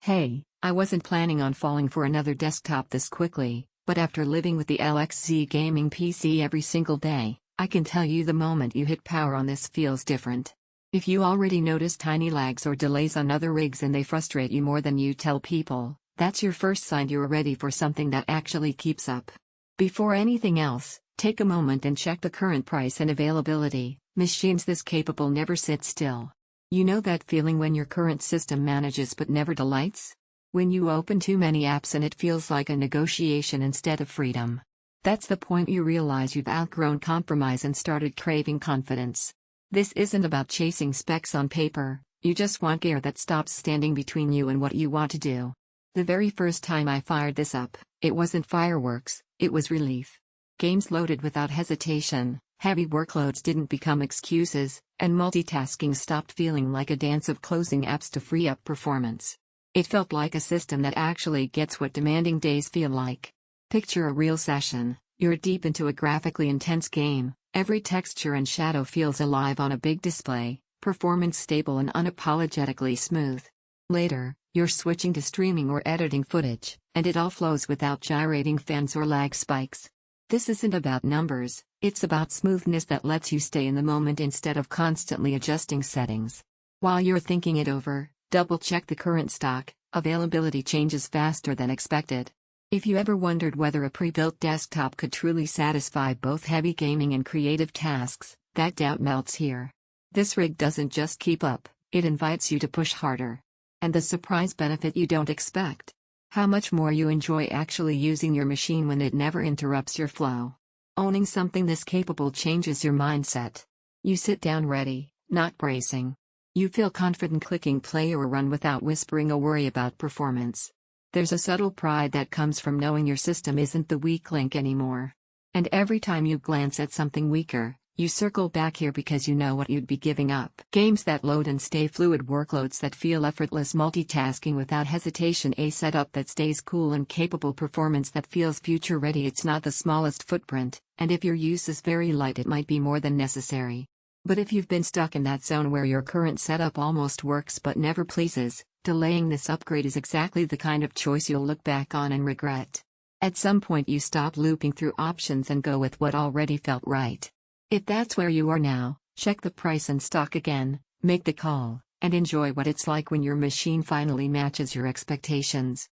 Hey, I wasn't planning on falling for another desktop this quickly, but after living with the LXZ Gaming PC every single day, I can tell you the moment you hit power on this feels different. If you already notice tiny lags or delays on other rigs and they frustrate you more than you tell people, that's your first sign you're ready for something that actually keeps up. Before anything else, take a moment and check the current price and availability. Machines this capable never sit still. You know that feeling when your current system manages but never delights? When you open too many apps and it feels like a negotiation instead of freedom. That's the point you realize you've outgrown compromise and started craving confidence. This isn't about chasing specs on paper, you just want gear that stops standing between you and what you want to do. The very first time I fired this up, it wasn't fireworks, it was relief. Games loaded without hesitation, heavy workloads didn't become excuses, and multitasking stopped feeling like a dance of closing apps to free up performance. It felt like a system that actually gets what demanding days feel like. Picture a real session, you're deep into a graphically intense game, every texture and shadow feels alive on a big display, performance stable and unapologetically smooth. Later, you're switching to streaming or editing footage, and it all flows without gyrating fans or lag spikes. This isn't about numbers, it's about smoothness that lets you stay in the moment instead of constantly adjusting settings. While you're thinking it over, double-check the current stock. Availability changes faster than expected. If you ever wondered whether a pre-built desktop could truly satisfy both heavy gaming and creative tasks, that doubt melts here. This rig doesn't just keep up, it invites you to push harder. And the surprise benefit you don't expect. How much more you enjoy actually using your machine when it never interrupts your flow. Owning something this capable changes your mindset. You sit down ready, not bracing. You feel confident clicking play or run without whispering a worry about performance. There's a subtle pride that comes from knowing your system isn't the weak link anymore. And every time you glance at something weaker, you circle back here because you know what you'd be giving up. Games that load and stay fluid, workloads that feel effortless, multitasking without hesitation, a setup that stays cool and capable, performance that feels future ready. It's not the smallest footprint, and if your use is very light it might be more than necessary. But if you've been stuck in that zone where your current setup almost works but never pleases, delaying this upgrade is exactly the kind of choice you'll look back on and regret. At some point you stop looping through options and go with what already felt right. If that's where you are now, check the price and stock again, make the call, and enjoy what it's like when your machine finally matches your expectations.